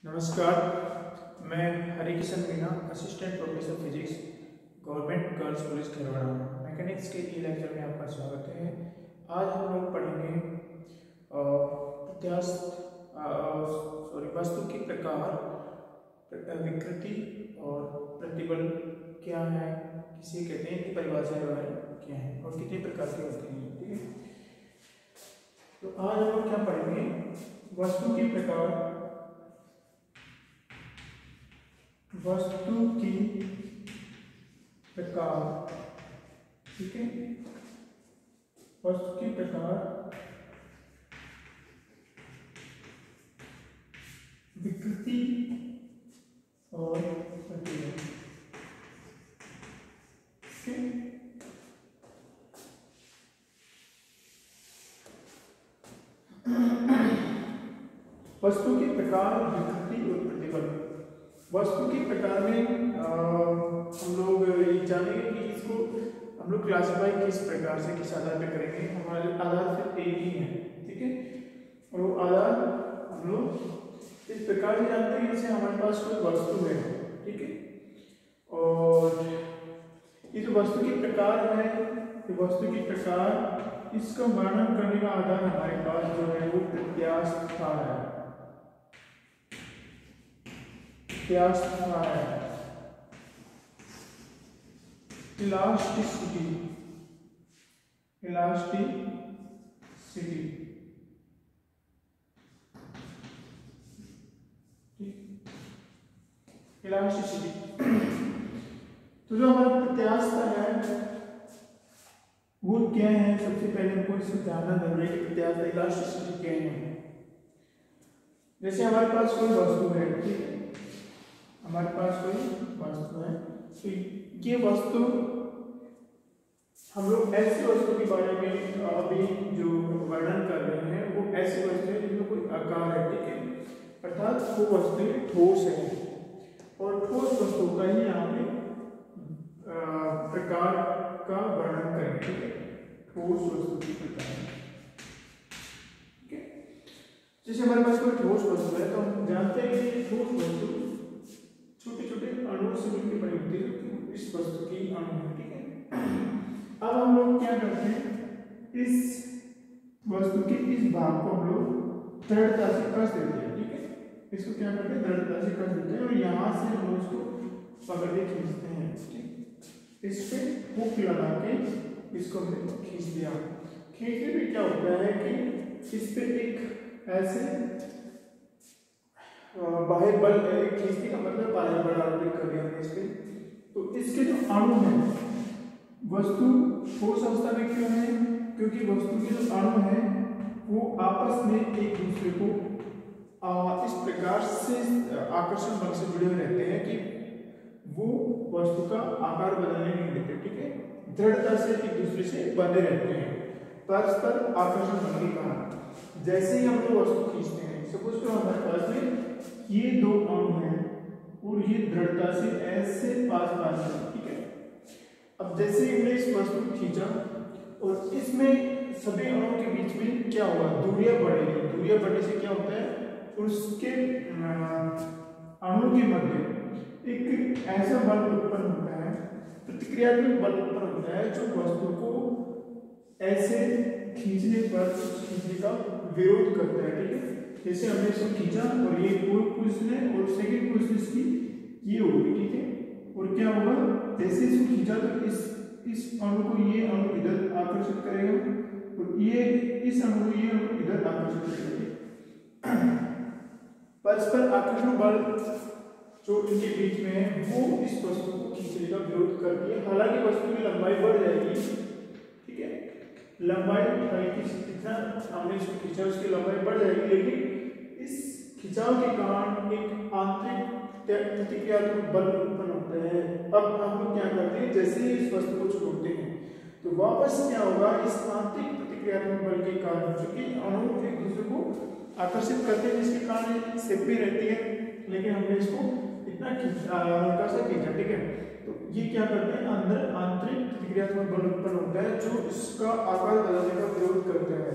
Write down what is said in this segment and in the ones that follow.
नमस्कार, मैं Harikishan Meena, assistant professor physics, government girls college Kharwara, mechanics के ई लेक्चर में आपका स्वागत है। आज हम लोग पढ़ेंगे वस्तु के प्रकार, विकृति और प्रतिबल क्या है, किसे कहते हैं, इनकी परिभाषाएं वगैरह क्या है और कितने प्रकार के होते हैं। ठीक है, तो आज हम लोग क्या पढ़ेंगे, वस्तु के प्रकार, वस्तु की प्रकार। ठीक है, वस्तु की प्रकार, विकृति और प्रतिबल। ठीक है, वस्तु के प्रकार, विकृति और प्रतिबल। वस्तु के प्रकार में हम लोग ये जानेंगे कि इसको हम लोग क्लासिफाई किस प्रकार से, किस आधार पे करेंगे। हमारे आधार सिर्फ एक ही है। ठीक है, और वो आधार हम लोग इस प्रकार से जानते हैं जैसे हमारे पास कोई वस्तु है। ठीक है, और ये जो वस्तु के प्रकार है, ये वस्तु के प्रकार, इसका वर्णन करने का आधार हमारे पास जो है वो प्रत्यास्थता है। प्रत्यास्थता है, इलास्टिसिटी, इलास्टिसिटी। इलास्टिसिटी तो जो हमारा प्रत्यास्थता है वो क्या है, सबसे पहले हमको इसको जानना जरूरी है कि प्रत्यास्थता, इलास्टिसिटी क्या है। जैसे हमारे पास कोई वस्तु है, ठीक है, हमारे पास कोई वस्तु है, तो ये वस्तु, हम लोग ऐसी वस्तु के बारे में अभी जो वर्णन कर रहे हैं वो ऐसी वस्तु है जिसमें कोई आकार है। ठीक है, अर्थात वो वस्तु ठोस है, और ठोस वस्तु का ही यहाँ पे प्रकार का वर्णन करेंगे। ठीक है, ठोस वस्तु की प्रकार। ठीक है, जैसे हमारे पास कोई ठोस वस्तु है तो हम जानते हैं कि ठोस वस्तु छोटे छोटे अणुओं से मिलकर बनी होती है, जो इस वस्तु की अणु है। ठीक है, अब हम लोग क्या करते हैं, इस वस्तु के इस भाग को हम लोग दृढ़ता से कस देते हैं। ठीक है, इसको क्या करते हैं, दृढ़ता से कस देते हैं, और यहाँ से हम उसको पकड़ के खींचते हैं। ठीक, इस पे हुक लगा के इसको हमने खींच दिया। खींचने पे क्या होता है कि इस पे एक ऐसे बाह्य बल, खींचने का मतलब बाह्य बल आरोपित कर दिया हमने इस पे। तो इसके जो अणु है, वस्तु ठोस अवस्था में क्यों है, क्योंकि वस्तु के जो अणु है वो आपस में एक दूसरे को इस प्रकार से आकर्षण बल से जुड़े हुए रहते हैं कि वो वस्तु का आकार बदलने नहीं देते। ठीक है, दृढ़ता से एक दूसरे से बंधे रहते हैं परस्पर आकर्षण बल के कारण। जैसे ही हम लोग वस्तु खींचते हैं, सपोज करो हमारे पास में ये दो अणु हैं और ये दृढ़ता से ऐसे पास पास है। ठीक है, अब जैसे ही हमने इस वस्तु को खींचा और इसमें सभी अणुओं के बीच में क्या हुआ, दूरियां बढ़ेगी। दूरियां बढ़ने से क्या होता है, उसके अणु के मध्य एक ऐसा बल उत्पन्न होता है, प्रतिक्रियात्मक बल उत्पन्न होता है, जो वस्तु को ऐसे खींचने पर खींचने का विरोध करता है। ठीक है, जैसे हमने इसको खींचा और ये पोजीशन है और सेकंड पोजीशन इसकी ये होगी। ठीक है, और क्या होगा, जैसे इसको खींचा तो इस अणु को ये अणु इधर आकर्षित करेगा और ये इस अणु को ये अणु इधर आकर्षित करेगा। परस्पर आकर्षण बल जो इनके बीच में है वो इस वस्तु को खींचने का विरोध करती है। हालांकि वस्तु की लंबाई बढ़ जाएगी। ठीक है, लंबाई जितना हमने इसको खींचा उसकी लंबाई बढ़ जाएगी, लेकिन इस खिंचाव के कारण एक आंतरिक प्रतिक्रियात्मक बल उत्पन्न होता है। अब हम लोग क्या करते हैं, जैसे ही इस वस्तु को छोड़ते हैं तो वापस क्या होगा, इस आंतरिक प्रतिक्रियात्मक बल के कारण, चूंकि अणु एक दूसरे को आकर्षित करते हैं जिसके कारण सेफ भी रहती है, लेकिन हमने इसको इतना हल्का सा खींचा। ठीक है, तो ये क्या करते हैं, अंदर आंतरिक प्रतिक्रियात्मक बल उत्पन्न होता है जो इसका आकार बदलने का विरोध करता है।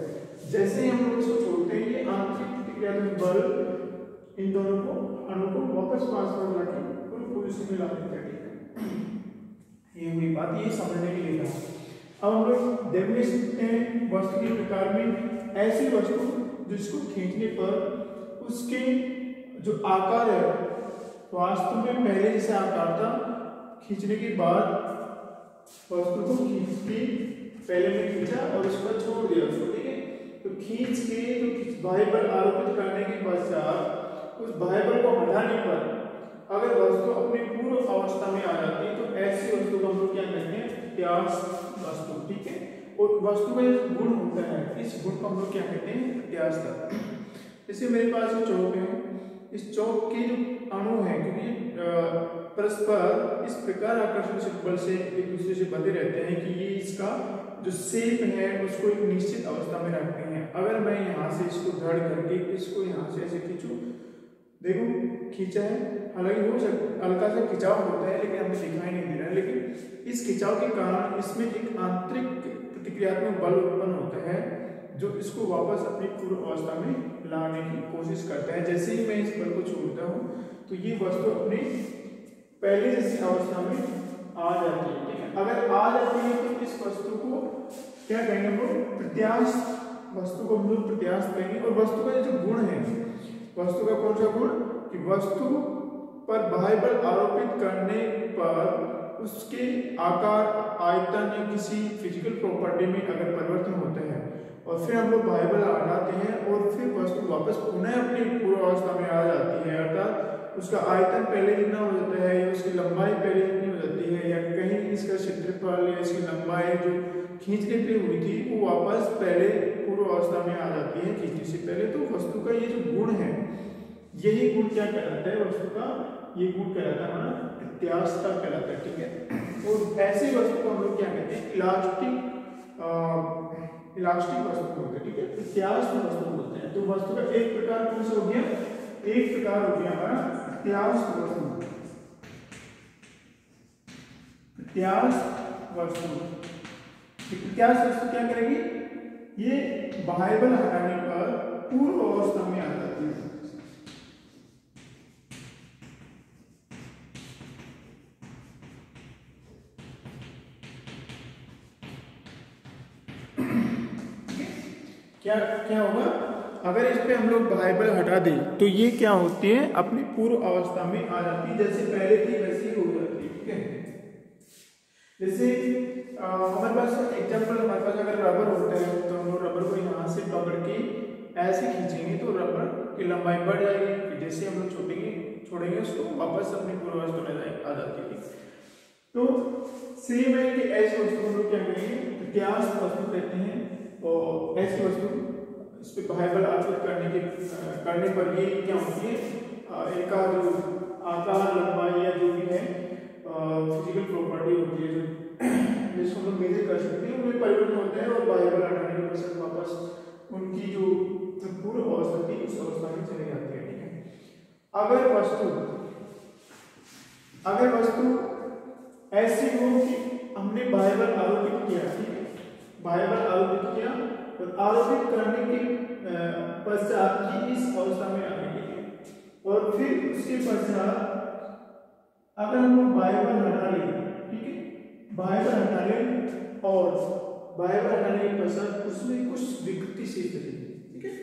जैसे ही हम लोग इसको छोड़ते हैं, ये आंतरिक प्रतिक्रियात्मक बल इन दोनों को अणु को वापस ट्रांसफर करके पूरी पोजीशन में ला देते हैं, ठीक है। ये हुई बात, ये समझने के लिए था। अब हम लोग देखने सकते हैं वस्तु के प्रकार में ऐसी वस्तु जिसको खींचने पर उसके जो आकार है वास्तव में पहले जैसे आकार था, खींचने के बाद वस्तु को खींच के पहले में खींचा और उसको छोड़ दिया उसको, ठीक है। तो खींच के तो बाह्य बल आरोपित करने के पश्चात उस बाह्य बल को हटाने पर अगर वस्तु अपनी पूर्व अवस्था में आ जाती है तो ऐसी वस्तु को हम लोग क्या कहते हैं, प्रत्यास्थ वस्तु, ठीक है। और वस्तु का जो गुण होता है इस गुण को हम लोग क्या कहते हैं, प्रत्यास्थता। जैसे मेरे पास जो चौक है, इस चौक के जो अणु है क्योंकि परस्पर इस प्रकार आकर्षण बल से एक दूसरे से बंधे रहते हैं कि ये इसका जो शेप है उसको एक निश्चित अवस्था में रखते हैं। अगर मैं यहाँ से इसको धड़ करके इसको यहाँ से ऐसे खींचूं, देखो खींचा है, हालांकि हो सकता हल्का सा खिंचाव होता है लेकिन हमें दिखाई नहीं दे रहा है, लेकिन इस खिंचाव के कारण इसमें एक आंतरिक प्रतिक्रियात्मक बल उत्पन्न होता है जो इसको वापस अपनी पूर्व अवस्था में लाने की कोशिश करता है। जैसे ही मैं इस बल को छोड़ता हूँ तो ये वस्तु अपनी पहले जैसी अवस्था में आ जाती है, ठीक है। अगर आ जाती है तो इस वस्तु को क्या कहेंगे हम लोग, प्रत्यास्थ वस्तु को हम लोग प्रत्यास्थ कहेंगे। और वस्तु का जो गुण है, वस्तु का कौन सा गुण कि वस्तु पर बाह्य बल आरोपित करने पर उसके आकार, आयतन या किसी फिजिकल प्रॉपर्टी में अगर परिवर्तन होता है और फिर हम लोग बाह्य बल हटाते हैं और फिर वस्तु वापस पुनः अपनी पूर्व अवस्था में आ जाती है, अर्थात उसका आयतन पहले जितना हो जाता है या उसकी लंबाई पहले जितनी हो जाती है या कहीं इसका क्षेत्रफल या इसकी लंबाई जो खींचने पे हुई थी वो वापस पहले पूर्व अवस्था में आ जाती है खींचने से पहले। तो वस्तु का ये जो गुण है, यही गुण क्या कहलाता है, वस्तु का ये गुण कहलाता है हमारा प्रत्यास्थता कहलाता है, ठीक है। और ऐसी वस्तु को हम लोग क्या कहते हैं, इलास्टिक वस्तु बोलते हैं, ठीक है, प्रत्यास्थ वस्तु बोलते हैं। तो वस्तु का एक प्रकार कौन सा हो गया, एक प्रकार हो गया हमारा प्रत्यास्थ वस्तु। प्रत्यास्थ वस्तु, प्रत्यास्थ वस्तु क्या करेगी, ये बाह्य बल हटाने पर पूर्व अवस्था में आ जाती है। क्या क्या होगा, अगर इस पे हम लोग बाह्य बल हटा दें तो ये क्या होती है, अपनी पूर्व अवस्था में आ जाती है, जैसे पहले थी वैसी हो जाती है, ठीक है। जैसे हमारे पास एग्जाम्पल, हमारे पास अगर रबर होता है तो हम लोग रबर को यहाँ से पकड़ के ऐसे खींचेंगे तो रबर की लंबाई बढ़ जाएगी, जैसे हम लोग छोड़ेंगे उसको वापस अपनी पूर्व अवस्था में आ जाती है। तो सेम है कि ऐसी वस्तु हम लोग क्या कहेंगे, प्रत्यास्थ वस्तु कहते हैं। और ऐसी वस्तु इस पे बाह्य बल आरोपित करने पर ये क्या होती है, इनका जो आकार, लंबाई या जो भी है फिजिकल प्रॉपर्टी होती है जो जिसको हम लोग मेजर कर सकते हैं उनमें परिवर्तन होता है और बाह्य बल हटाने के पश्चात वापस उनकी जो पूर्व अवस्था थी उस अवस्था में चले जाती है, ठीक है। अगर वस्तु ऐसी हो कि हमने बाह्य बल आरोपित किया, ठीक है, बाह्य बल आरोपित किया और आरोपित करने के पश्चात की इस अवस्था में आ गई, और फिर उसके पश्चात अगर हम लोग बाह्य बल हटा लें, ठीक है, बाह्य बल हटा लें और बाह्य बल हटाने के पश्चात उसमें कुछ विकृति शेष रहेगी, ठीक है।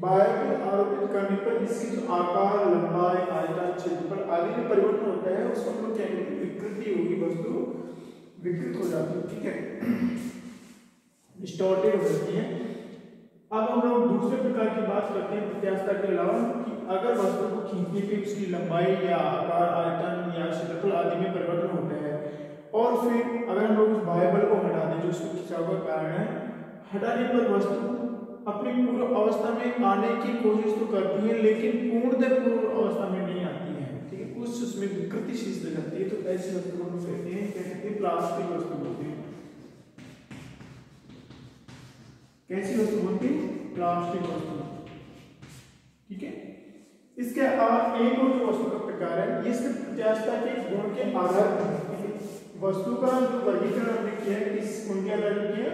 बाह्य बल आरोपित करने पर इसकी जो आकार, लंबाई, आयतन, क्षेत्रफल आदि में परिवर्तन होता है उसको हम लोग क्या कहते हैं, विकृति होगी, वस्तु विकृत हो जाती है, ठीक है, डिस्टॉर्टेड हो जाती है। अब हम लोग दूसरे प्रकार की बात करते हैं प्रत्यास्थता के अलावा कि अगर वस्तु को खींचने पे उसकी लंबाई या आकार, आयतन या क्षेत्रफल आदि में परिवर्तन होता है और फिर अगर हम लोग उस बाह्य बल को हटा दें जो उसको खिंचाव का कारण है, हटाने पर वस्तु अपनी पूर्व अवस्था में आने की कोशिश तो करती है लेकिन पूर्णतः पूर्व अवस्था में नहीं आती है, ठीक है, कुछ उसमें विकृति शेष रह जाती है। तो ऐसी वस्तु को हम कहते हैं प्लास्टिक वस्तु बोलते हैं। कैसी वस्तु बोलती है, प्लास्टिक वस्तु, ठीक है। इसके अलावा एक और जो वस्तु का प्रकार है, ये सिर्फ प्रत्यास्थता के गुण के आधार पर वस्तु का जो वर्गीकरण हमने किया है, किस गुण के आधार पर किया,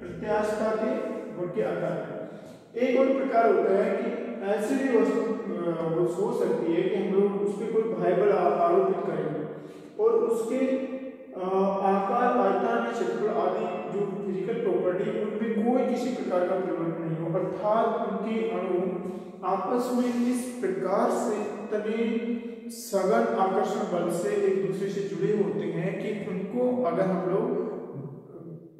प्रत्यास्थता के गुण के आधार पर। एक और प्रकार होता है कि ऐसी भी वस्तु वो सोच सकती है कि हम लोग उस पर कोई भाई बल आरोपित करेंगे और उसके आकार, आयतन या क्षेत्रफल आदि जो फिजिकल प्रॉपर्टी उनमें कोई किसी प्रकार का परिवर्तन नहीं हो, अर्थात उनके अणु आपस में इस प्रकार से तने सघन आकर्षण बल से एक दूसरे से जुड़े होते हैं कि उनको अगर हम लोग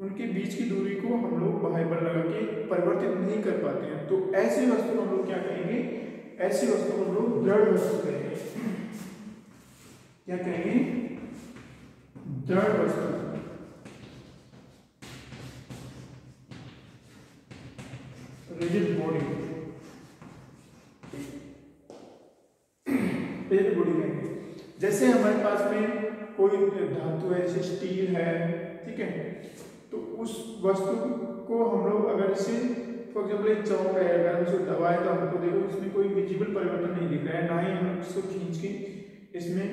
उनके बीच की दूरी को हम लोग बाह्य बल लगा के परिवर्तित नहीं कर पाते हैं। तो ऐसी वस्तु को हम लोग क्या कहेंगे? ऐसी वस्तु को हम लोग दृढ़ वस्तु कहेंगे। क्या कहेंगे? दृढ़ वस्तु। रिजिड बॉडी, रिजिड बॉडी कहेंगे। जैसे हमारे पास में कोई धातु है, जैसे स्टील है, ठीक है, तो उस वस्तु को हम लोग अगर इसे फॉर एग्जाम्पल एक चौक है, अगर उसको दबाए तो हमको देखो इसमें कोई विजिबल परिवर्तन नहीं दिख रहा है, ना ही हम इसको खींच के इसमें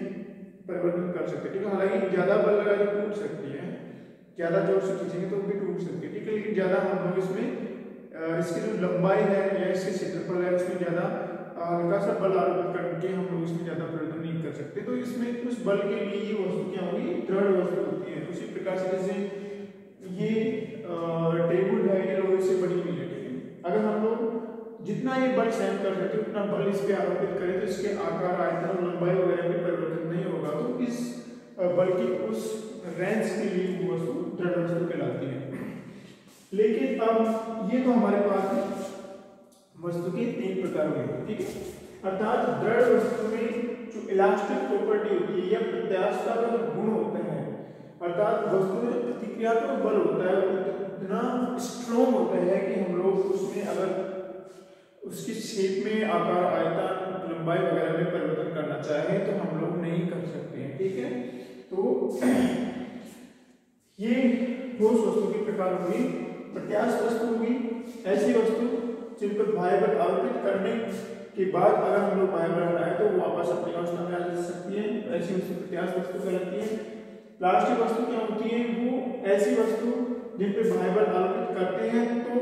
परिवर्तन कर सकते हैं, ठीक है। हालांकि ज्यादा बल लगा के टूट सकती है, ज्यादा जोर से खींचेंगे तो भी टूट सकती है, ठीक है, लेकिन ज्यादा हम लोग इसमें इसकी जो लंबाई है या इसके क्षेत्रफल है उसमें ज्यादा हल्का सा बल आरोपित करके हम लोग इसमें ज्यादा परिवर्तन नहीं कर सकते। तो इसमें उस बल के लिए ये वस्तु क्या होगी? दृढ़ वस्तु होती है। उसी प्रकार से जैसे ये टेबल है, ये लोहे से बनी हुई है, ठीक है। अगर हम लोग जितना ये बल सहन कर सकते हैं उतना बल इस पे आरोपित करें तो इसके आकार, आयतन और लंबाई वगैरह में परिवर्तन नहीं होगा, तो इस बल की उस रेंज के लिए वो वस्तु दृढ़ वस्तु कहलाती है। लेकिन अब ये तो हमारे पास वस्तु के 3 प्रकार हुए, ठीक है। अर्थात दृढ़ वस्तु में जो इलास्टिक प्रॉपर्टी होती है या प्रत्यास्थता का जो गुण होता है, अर्थात वस्तु में प्रतिक्रियात्मक बल होता है वो इतना स्ट्रॉन्ग होता है कि हम लोग उसमें अगर उसकी शेप में आकार, आयतन, लंबाई वगैरह में परिवर्तन करना चाहे तो हम लोग नहीं कर सकते हैं, ठीक है। तो ये ठोस वस्तु के प्रकार होगी। प्रत्यास्थ वस्तु होगी ऐसी वस्तु जिन पर बाह्य बल आरोपित करने के बाद अगर हम लोग बाह्य बल हटाए तो वो वापस अपनी अवस्था में आ जा सकती है, ऐसी वस्तु प्रत्यास्थ वस्तु कहलाती है। प्लास्टिक वस्तु क्या होती है? वो ऐसी वस्तु जिन पर बाह्य बल आरोपित करते हैं तो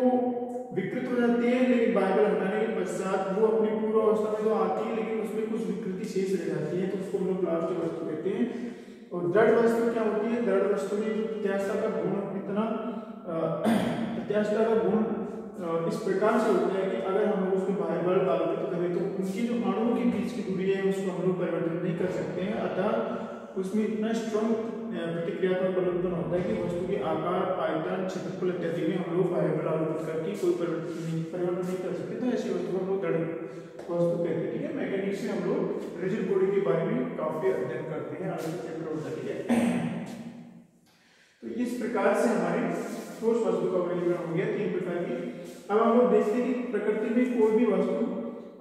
विकृत हो जाती है, लेकिन बाह्य बल हटाने के पश्चात वो अपनी पूर्व अवस्था में तो आती है लेकिन उसमें कुछ विकृति शेष रह जाती है, तो उसको हम लोग प्लास्टिक वस्तु कहते हैं। और दृढ़ वस्तु क्या होती है? दृढ़ वस्तु में जो प्रत्यास्थता का गुण इतना प्रत्यास्थता का गुण इस प्रकार से होता है कि अगर हम लोग उसके बाह्य बल आरोपित करें तो उनकी जो अणुओं के बीच की दूरी है उसको हम लोग परिवर्तित नहीं कर सकते हैं, अतः उसमें इतना स्ट्रॉन्ग प्रतिक्रियात्मक बल उत्पन्न होता है कि वस्तु के आकार, आयतन, क्षेत्रफल इत्यादि में हम लोग बाह्य बल आरोपित करके कोई परिवर्तन नहीं कर सकते। तो ऐसी वस्तु को हम लोग दृढ़ वस्तु कहते हैं, ठीक है। मैकेनिक्स में हम लोग रिजिड बॉडी के बारे में काफी अध्ययन करते हैं, आगे चैप्टर होता है, ठीक है। तो इस प्रकार से हमारे ठोस वस्तु का वर्गीकरण हो गया 3 प्रकार की। अब हम लोग देखते हैं कि प्रकृति में कोई भी वस्तु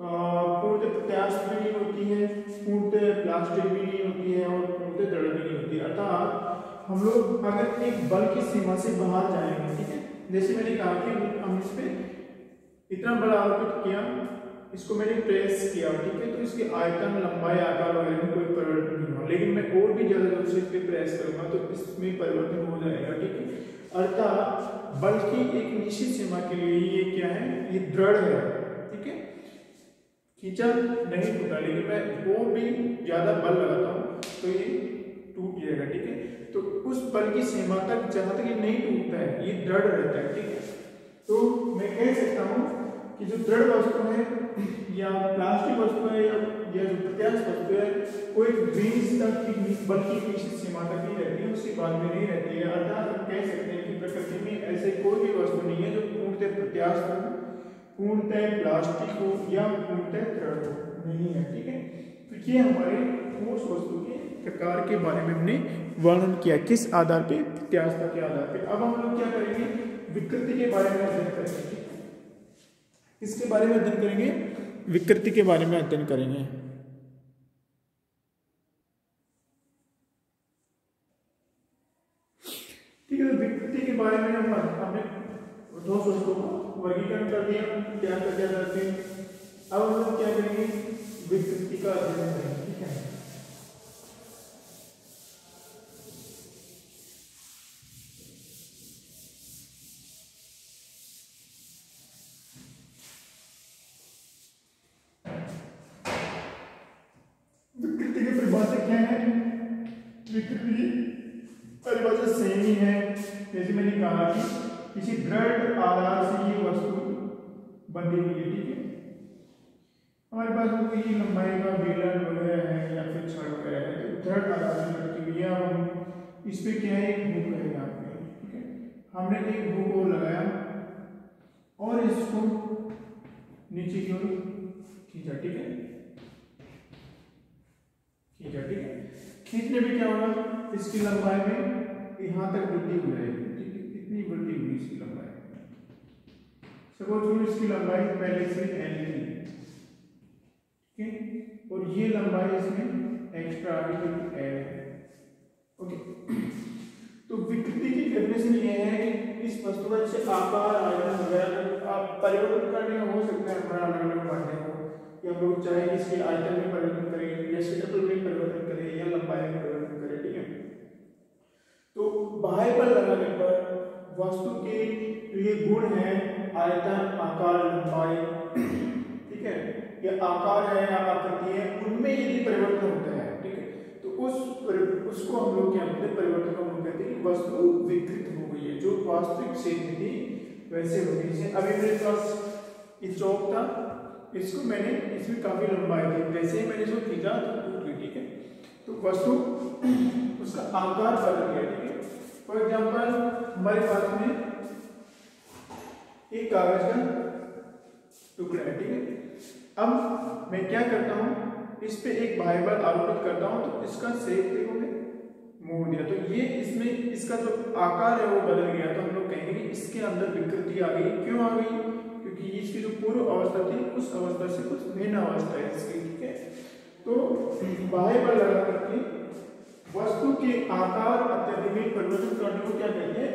पूर्णतः प्रत्यास्थ भी नहीं होती है, पूर्णतः प्लास्टिक भी नहीं होती है और पूर्णतः दृढ़ भी नहीं होती है। अर्थात हम लोग अगर एक बल की सीमा से बाहर जाएंगे, ठीक है, जैसे मैंने कहा कि हम इस पे इतना बल आरोपित किया, इसको मैंने प्रेस किया, ठीक है, तो इसके आयतन, लंबाई, आकार वगैरह में कोई परिवर्तन नहीं हुआ, लेकिन मैं और भी ज्यादा जोर से इस पे प्रेस करूंगा तो इसमें परिवर्तन हो जाएगा, ठीक है। अर्थात बल की एक निश्चित सीमा के लिए ये क्या है? ये दृढ़ है, ठीक है, खींचा नहीं टूटा, लेकिन मैं और भी ज्यादा बल लगाता हूँ तो ये टूट जाएगा, ठीक है। तो उस बल की सीमा तक जहां तक ये नहीं टूटता है ये दृढ़ रहता है, ठीक है। तो मैं कह सकता हूँ कि जो दृढ़ वस्तु है या प्लास्टिक वस्तु है या जो प्रत्यास्थ वस्तु है वो एक रेंज तक की बल की निश्चित सीमा तक ही रहती है, उसके बाद में नहीं रहती है। अर्थात हम कह सकते हैं कि प्रकृति में ऐसे कोई भी वस्तु नहीं है जो पूर्णतः प्रत्यास्थ हो, पूर्णतः प्लास्टिक हो या पूर्णतः दृढ़ हो, नहीं है, ठीक है। तो ये हमारे ठोस वस्तु के प्रकार के बारे में हमने वर्णन किया, किस आधार पे? प्रत्यास्थता के आधार पे। अब हम लोग क्या करेंगे? विकृति के बारे में अध्ययन करेंगे। इसके बारे में अध्ययन करेंगे, विकृति के बारे में अध्ययन करेंगे। ठीक है, तो विकृति के बारे में हमने ठोस वस्तुओं को वर्गीकरण कर दिया, क्या क्या करते हैं। अब हम लोग क्या करेंगे? विकृति का अध्ययन करेंगे, ठीक है। क्या है, विकृति की परिभाषा सेम ही है। जैसे मैंने कहा कि किसी दृढ़ आधार से ये वस्तु बंधी हुई है, ठीक है। हमारे पास कोई लंबाई का बेलन वगैरह है या फिर छड़ वगैरह है, तो दृढ़ आधार से लटकी हुई है। हम इस पे क्या है, एक हुक है यहाँ पे, ठीक है। हमने एक हुक और लगाया और इसको नीचे की ओर खींचा, ठीक है, खींचा, ठीक है। खींचने में क्या होगा, इसकी लंबाई में यहाँ तक वृद्धि हो जाएगी, ठीक है। इतनी वृद्धि हुई इसकी लंबाई। सपोज इसकी लंबाई पहले से L थी, ठीक है, और ये लंबाई इसमें एक्स्ट्रा आ गई L है, ओके। तो विकृति की डेफिनेशन ये है कि इस वस्तु का जैसे आकार, आयतन वगैरह आप परिवर्तन करने का हो सकता है, हमारा अलग अलग बातें हो, या हम लोग चाहे इसके आयतन में परिवर्तन करें या क्षेत्रफल में परिवर्तन करें या लंबाई में परिवर्तन करें, ठीक है। तो बाह्य बल लगाने पर वस्तु के ये गुण है आयतन, आकार, लंबाई, ठीक है, या आकार है या आकृति है, उनमें यदि परिवर्तन होता है, ठीक है, तो उसको हम लोग क्या बोलते हैं, परिवर्तन को हम कहते हैं कि वस्तु विकृत हो गई है, जो वास्तविक क्षेत्र थी वैसे हो गई। जैसे अभी मेरे पास ये चौक था, इसको मैंने, इसमें काफी लंबाई थी, जैसे ही मैंने इसको खींचा तो टूट गई, ठीक है। तो वस्तु उसका आकार बदल गया, ठीक है। फॉर एग्जाम्पल हमारे पास में एक कागज का टुकड़ा है, ठीक है। अब मैं क्या करता हूं, इस पे एक बाह्य बल आरोपित करता हूं, तो इसका शेप देखो मैं मोड़ दिया, तो ये इसमें इसका जो आकार है वो बदल गया। तो हम लोग कहेंगे कि इसके अंदर विकृति आ गई। क्यों आ गई, क्योंकि इसकी जो पूर्व अवस्था थी उस अवस्था से कुछ भिन्न अवस्था है इसकी, ठीक है। तो बाह्य बल लगा करके वस्तु के आकार अत्यधिक परिवर्तन करने को क्या कहते हैं,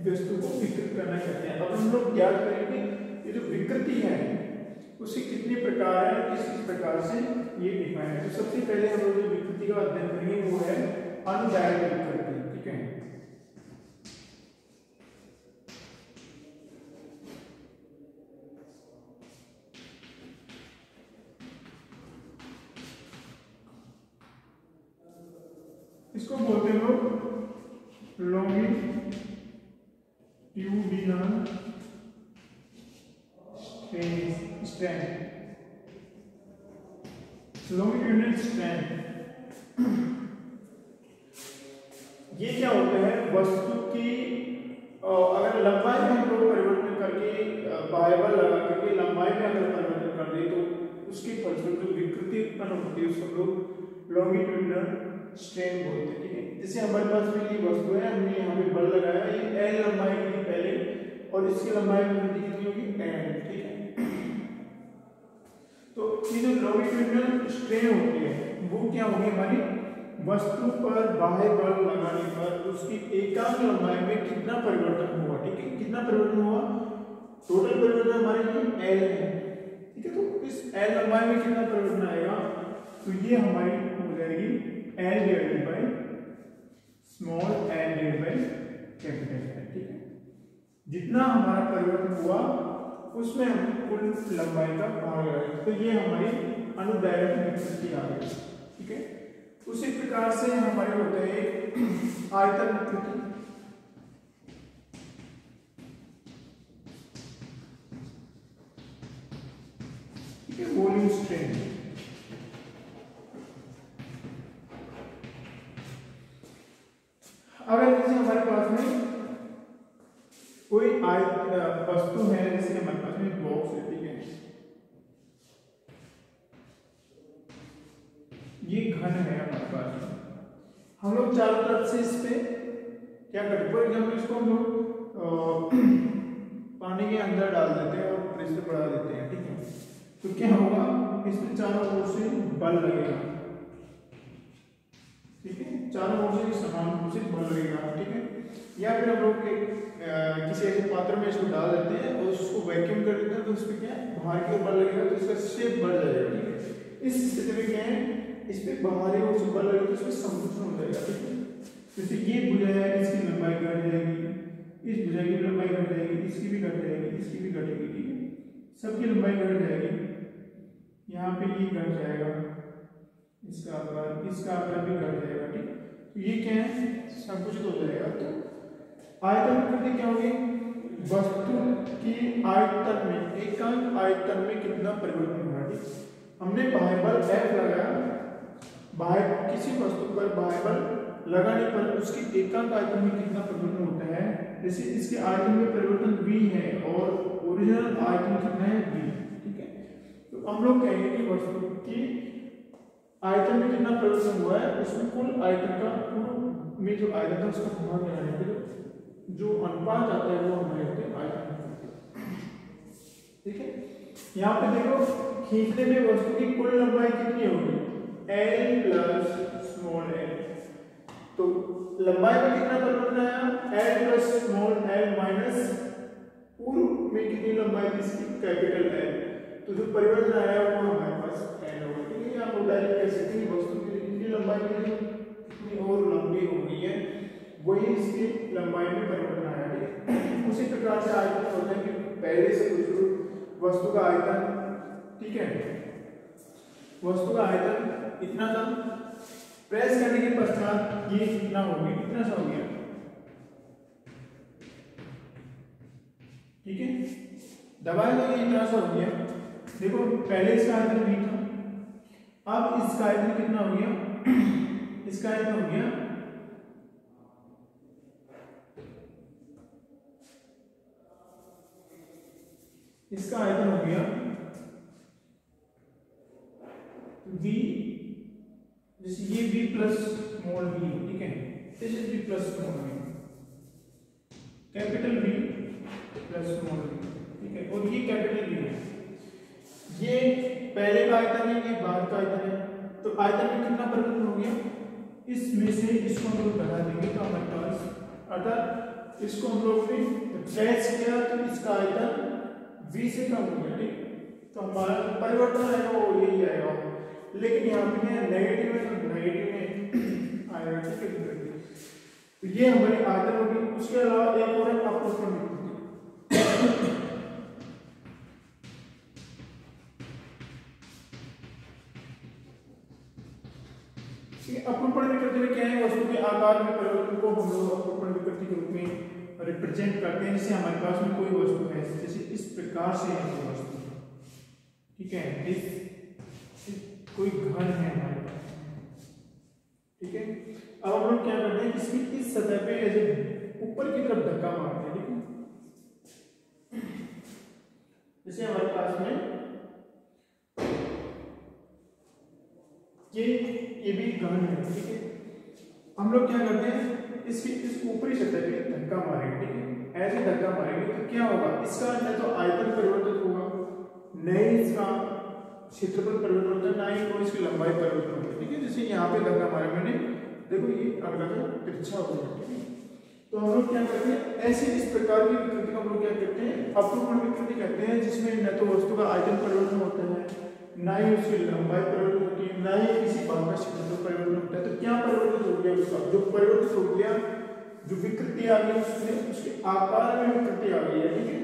वस्तु को विकृत करना कहते हैं। अब हम लोग याद करेंगे ये जो विकृति है उसके कितने प्रकार हैं, किस किस प्रकार से ये डिफाइन है। तो सबसे पहले हम लोग जो विकृति का अध्ययन करेंगे वो है अनडायरेक्ट विकृति, ठीक है। इसको बोलते हैं लोग लॉन्गिट्यूडिनल स्ट्रेन, लॉन्गिट्यूडिनल स्ट्रेन। ये क्या होता है, वस्तु की अगर लंबाई में हम लोग परिवर्तन करके बाह्य बल लगा करके लंबाई में अगर परिवर्तन कर दे तो उसके फलस्वरूप जो विकृति उत्पन्न होती है उसको लोग लॉन्गिट्यूडिनल स्ट्रेन बोलते हैं, ठीक है। जैसे हमारे पास में ये वस्तु है, हमने यहाँ पे बल लगाया, ये L लंबाई की थी पहले और इसकी लंबाई में वृद्धि कितनी होगी L, ठीक है। तो ये जो लॉन्गिट्यूडिनल स्ट्रेन होती है वो क्या होगी, हमारी वस्तु पर बाह्य बल लगाने पर उसकी एकांक लंबाई में कितना परिवर्तन हुआ, ठीक है। कितना परिवर्तन हुआ, टोटल परिवर्तन हमारे लिए L है, ठीक है। तो इस L लंबाई में कितना परिवर्तन आएगा, तो ये हमारी हो जाएगी L divided by small l divided by capital L, ठीक है। जितना हमारा परिवर्तन हुआ उसमें हम कुल लंबाई का भाग लगाएंगे, तो ये हमारी अनुदैर्घ्य विकृति आ गई, ठीक है। उसी प्रकार से हमारे होते हैं आयतन विकृति, ठीक है, वॉल्यूम स्ट्रेन। अगर जैसे हमारे पास में कोई वस्तु है, जैसे हमारे पास में बॉक्स है, ठीक है, ये घन है हमारे पास में, हम लोग चारों तरफ से इस पे क्या करते हैं, फॉर एग्जाम्पल इसको हम लोग पानी के अंदर डाल देते हैं और प्रेशर बढ़ा देते हैं, ठीक है। तो क्या होगा, इसमें चारों ओर से बल लगेगा, ठीक है, चारों ओर से समान रूप से बल लगेगा, ठीक है। या फिर हम लोग किसी ऐसे पात्र में इसको डाल देते हैं और उसको वैक्यूम कर देते हैं, तो उसमें क्या है, बाहर की ओर बल लगेगा तो इसका शेप बढ़ जाएगा, ठीक है। इस स्थिति में क्या है, इस पे बाहरी ओर से बल लगेगा तो इसमें संकुचन हो जाएगा, ठीक है। जैसे ये भुजा है, इसकी लंबाई घट जाएगी, इस भुजा की लंबाई घट जाएगी, इसकी भी घट जाएगी, इसकी भी घटेगी, ठीक है। सबकी लंबाई घट जाएगी, यहाँ पे ये घट जाएगा, इसका आकार भी घट जाएगा, ठीक। तो ये क्या है, संकुचित हो जाएगा। तो आयतन विकृति क्या होगी, वस्तु की आयतन में, एकांक आयतन में कितना परिवर्तन होगा, ठीक। हमने बाह्य बल F लगाया, किसी वस्तु पर बाह्य बल लगाने पर उसकी एकांक आयतन में कितना परिवर्तन होता है। जैसे इसके आयतन में परिवर्तन V है और ओरिजिनल आयतन कितना है V, ठीक है। तो हम लोग कहेंगे कि वस्तु की आयतन में कितना परिवर्तन हुआ है, उसमें कुल आयतन का पूर्व में जो आयतन था उसका भाग लगाने के जो अनुपात आता है वो हमारे होते हैं आयतन, ठीक है। यहाँ पे देखो खींचने में वस्तु की कुल लंबाई कितनी होगी, L प्लस स्मॉल l। तो लंबाई में कितना परिवर्तन आया, L plus small l minus पूर्व में कितनी लंबाई थी इसकी, कैपिटल L। तो जो परिवर्तन आया वो हमारे पास L होगा, ठीक है। आप डायरेक्ट कह सकते हैं वस्तु की कितनी लंबाई कितनी और लंबी हो गई है, वही इसकी लंबाई में परिवर्तन आया, ठीक है। उसी प्रकार से आयतन होता है कि पहले से वस्तु का आयतन, ठीक है, वस्तु का आयतन इतना था, प्रेस करने के पश्चात ये कितना हो गया, कितना सा हो गया, ठीक है, दबाएगा ये इतना सा हो गया। देखो पहले इसका आयतन भी था, अब इसका आयतन कितना हो गया, इसका आयतन हो गया इसका आयतन हो गया V, जैसे ये V प्लस स्मॉल v, ठीक है, this is V plus small v, capital V plus small v, ठीक है। और ये कैपिटल V है, ये पहले का आयतन है, ये बाद का आयतन है। तो आयतन में कितना परिवर्तन हो गया, इसमें से इसको हम लोग बढ़ा देंगे तो हमारे पास, अर्थात इसको हम लोग ने प्रेस किया तो इसका आयतन V से कम हो गया, ठीक। तो हमारा परिवर्तन आएगा वो यही आएगा, लेकिन यहाँ पे क्या नेगेटिव है तो नेगेटिव में आएगा, ठीक है। तो ये हमारी आयतन होगी। उसके अलावा एक और है अपरूपण विकृति। अपरूपण विकृति में क्या है, वस्तु के आकार में परिवर्तन को हम लोग अपरूपण विकृति के रूप में रिप्रेजेंट करते हैं। जैसे हमारे पास में कोई वस्तु है, जैसे इस प्रकार से है कोई वस्तु, ठीक है, इस कोई घन है हमारे पास, ठीक है। अब हम लोग क्या करते हैं, इसकी इस सतह पे ऐसे ऊपर की तरफ धक्का मारते हैं, ठीक है। जैसे हमारे पास में ये भी घन है, ठीक है। हम लोग क्या करते हैं, इसकी इस ऊपरी सतह पे धक्का मारेंगे, ठीक है, ऐसे धक्का मारेंगे तो क्या होगा, इसका न तो आयतन परिवर्तित होगा, न ही इसका क्षेत्रफल परिवर्तन होता है, ना ही कोई इसकी लंबाई परिवर्तन होती है, ठीक है। जैसे यहाँ पे धक्का मारा मैंने, देखो ये अगला तिरछा हो गया, ठीक है। तो हम लोग क्या करते हैं, ऐसे इस प्रकार की विकृति को हम लोग क्या कहते हैं, अपरूपण विकृति कहते हैं, जिसमें न तो वस्तु का आयतन परिवर्तन होता है, ना ही उसकी लंबाई परिवर्तन होती है, ना ही किसी भाग का क्षेत्रफल परिवर्तन होता है। तो क्या परिवर्तित हो गया, उसका जो परिवर्तित हो गया, जो विकृति आ गई उसमें उसके आकार में विकृति आ गई है, ठीक है।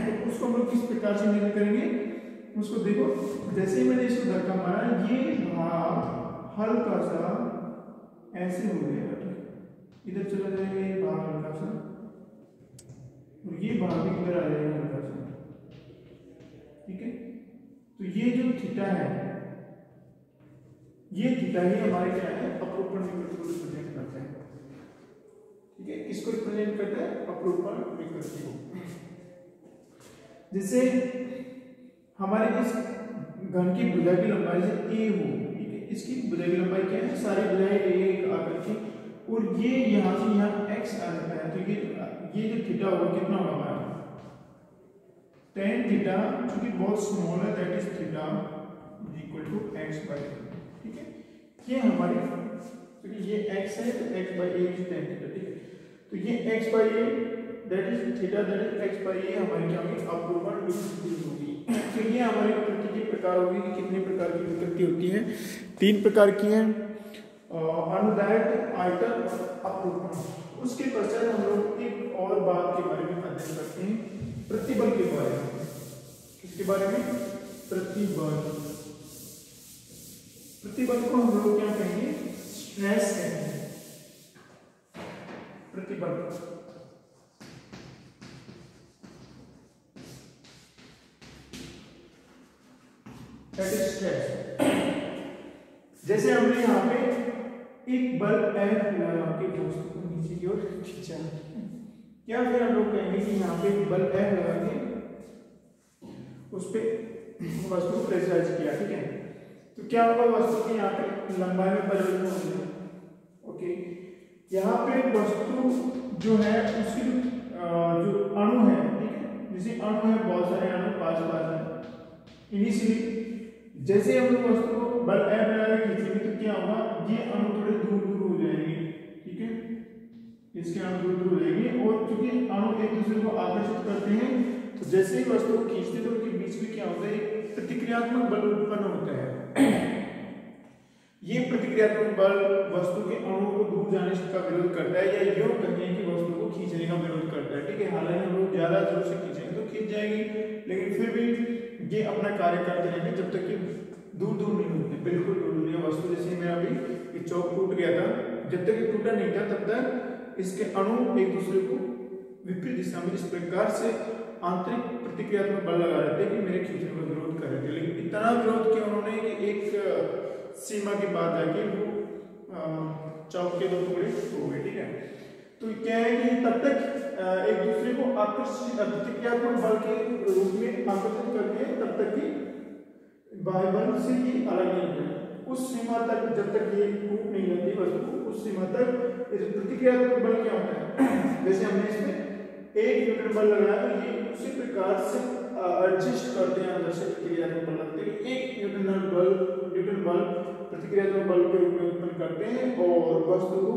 तो उसको हम लोग किस प्रकार से मेजर करेंगे, उसको देखो, जैसे ही मैंने इसको धक्का मारा, ये भाग हल्का सा ऐसे हो जाएगा, ठीक है, इधर चला जाएगा ये भाग हल्का सा, और ये भाग भी इधर आ जाएगा हल्का सा, ठीक है। तो ये जो थीटा है, ये थीटा ही हमारे क्या है, अपरूपण विकृति को रिप्रेजेंट करता है, ठीक है। किसको रिप्रेजेंट करता है, अपरूपण विकृति को। जैसे हमारे इस घन की भुजा की लंबाई से a हो, ठीक है, इसकी भुजा की लंबाई क्या है, सारी भुजाएं a आकर के, और ये यहाँ से यहाँ x आ जाता है। तो ये जो थीटा होगा कितना होगा हमारा, tan थीटा, चूंकि बहुत स्मॉल है, that is theta equal to x/a, ठीक है। ये हमारी, क्योंकि ये x है तो x/a इज tan थीटा, ठीक है। तो ये x/a that is theta, that is x/a हमारी क्या होगी, अपरूपण विकृति होगी। तो ये हमारी विकृति के प्रकार होगी कि कितने प्रकार की विकृति होती है, 3 प्रकार की है, अनुदैर्ध्य, आयतन और अपरूपण। उसके पश्चात हम लोग एक और बात के बारे में अध्ययन करते हैं, प्रतिबल के बारे में। किसके बारे में, प्रतिबल। प्रतिबल को हम लोग क्या कहेंगे, स्ट्रेस कहेंगे। प्रतिबल दैट इज स्ट्रेस। जैसे हमने यहाँ पे एक बल F लगा के वस्तु को नीचे की ओर खींचा, या फिर हम लोग कहेंगे कि यहाँ पे एक बल F लगा के उस पे वस्तु को प्रेशराइज किया, ठीक है। तो क्या होगा, वस्तु की यहाँ पे लंबाई में परिवर्तन हो जाएगा। ओके, यहाँ पे वस्तु जो है उसकी जो अणु है, ठीक है, जैसे अणु है, बहुत सारे अणु पास है। इनिशियली जैसे हम लोग वस्तु को बल F लगा के खींचेंगे तो क्या होगा, ये अणु थोड़े दूर दूर हो जाएंगे, ठीक है, इसके अणु दूर दूर हो जाएंगे। और चूंकि अणु एक दूसरे को आकर्षित करते हैं, तो जैसे ही वस्तु को खींचते हैं तो उनके बीच में क्या होता है, प्रतिक्रियात्मक बल उत्पन्न होता है। ये प्रतिक्रियात्मक बल वस्तु के अणु को दूर जाने का विरोध करता है, या यूं कहें कि वस्तु को खींचने का विरोध करता है, ठीक है। हालांकि हम लोग ज्यादा जोर से खींचेंगे तो खींच जाएगी, लेकिन फिर भी ये अपना कार्य करते रहेंगे जब तक कि दूर दूर नहीं होते, बिल्कुल दूर नहीं। वस्तु जैसे मेरा अभी ये चौक टूट गया था, जब तक ये टूटा नहीं था तब तक इसके अणु एक दूसरे को विपरीत दिशा में इस प्रकार से आंतरिक प्रतिक्रियात्मक बल लगा रहे थे कि मेरे खींचने का विरोध कर रहे थे। लेकिन इतना विरोध किया उन्होंने कि एक सीमा के बाद आके वो चौक के दो टुकड़े हो गए, ठीक है। तो क्या है कि तब तक एक दूसरे को आकर्षित प्रतिक्रियात्मक बल के रूप में आकर्षित करके तब तक ही बाह्य बल से ही अलग नहीं होते। उस सीमा तक जब तक ये टूट नहीं जाती वस्तु, उस सीमा तक प्रतिक्रियात्मक बल क्या होता है, जैसे हमने इसमें 1 न्यूटन बल लगाया तो ये उसी प्रकार से एडजस्ट करते हैं अंदर से प्रतिक्रियात्मक बल लगते हैं। 1 न्यूटन बल प्रतिक्रियात्मक बल के रूप में उत्पन्न करते हैं और वस्तु को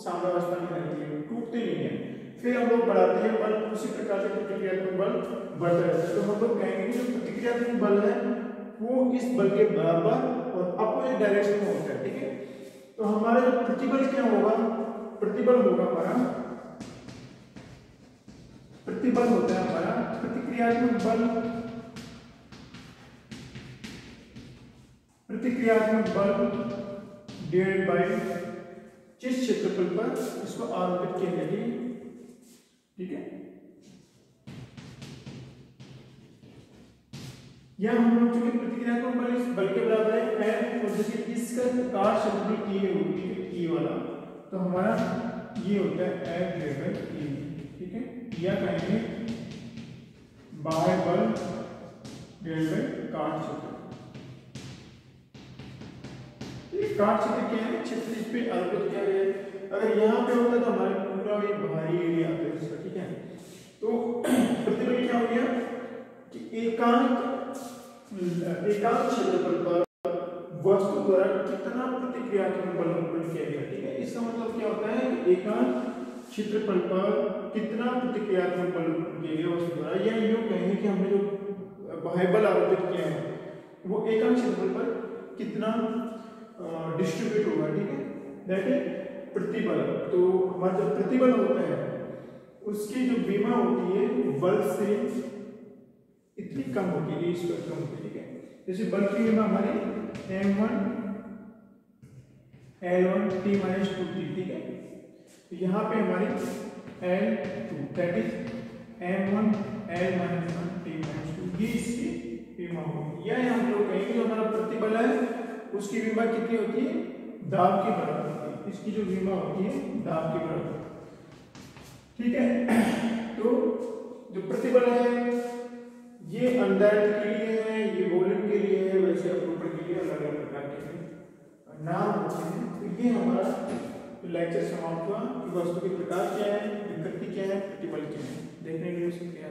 साम्यावस्था में रहती है, टूटते नहीं है। फिर हम लोग बढ़ाते हैं बल, उसी प्रकार से प्रतिक्रियात्मक बल बढ़ता रहता है। तो हम लोग कहेंगे कि जो प्रतिक्रियात्मक बल है वो इस बल के बराबर और अपोजिट डायरेक्शन में होता है, ठीक है। तो हमारा जो प्रतिबल क्या होगा, प्रतिबल होगा हमारा, प्रतिबल होता है हमारा प्रतिक्रियात्मक बल, प्रतिक्रियात्मक बल डिवाइडेड बाय जिस क्षेत्रफल पर इसको आरोपित किया जाएगी, ठीक है। यह हम लोग चूंकि प्रतिक्रियात्मक बल इस बल के बराबर है F, और जैसे इसका कार क्षेत्रफल E होगी, E वाला, तो हमारा ये होता है F डिवाइडेड बाय E, ठीक है। या कहेंगे बाह्य बल डिवाइडेड बाय कार क्षेत्र। काट क्षेत्र क्या है, क्षेत्र इस पे आरोपित किया गया है। अगर यहाँ पे होता तो हमारे पूरा ये बाहरी एरिया आता है इसका, ठीक है। तो प्रतिबल क्या हो गया कि एकांक क्षेत्रफल पर वस्तु द्वारा कितना प्रतिक्रियात्मक बल उत्पन्न किया गया, ठीक है। इसका मतलब क्या होता है, एकांक क्षेत्रफल पर कितना प्रतिक्रियात्मक बल उत्पन्न किया गया वस्तु द्वारा, या यूं कहेंगे कि हमने जो बाह्य बल आरोपित किया है वो एकांक क्षेत्रफल पर कितना डिस्ट्रीब्यूट होगा, ठीक है, दैट इज प्रतिबल। तो हमारा जो प्रतिबल होता है उसकी जो विमा होती है बल से इतनी कम होती है, इस पर कम होती है, ठीक है। जैसे बल की विमा हमारी m1 L1 T-2T, ठीक है। तो यहाँ पे हमारी L2 that is m1 L-1 T-2, ये इसकी विमा होगी। या हम लोग कहेंगे जो हमारा प्रतिबल है उसकी विमा कितनी होती है, दाब के बराबर होती है। इसकी जो विमा होती है दाब के बराबर, ठीक है। तो जो प्रतिबल है ये अंदर के लिए है, ये वॉल्यूम के लिए है, वैसे अपरूपण के लिए अलग अलग प्रकार के नाम होते हैं। तो ये हमारा लेक्चर समाप्त हुआ कि वस्तु के प्रकार क्या है, विकृति क्या है, प्रतिबल क्या है। देखने के लिए शुक्रिया।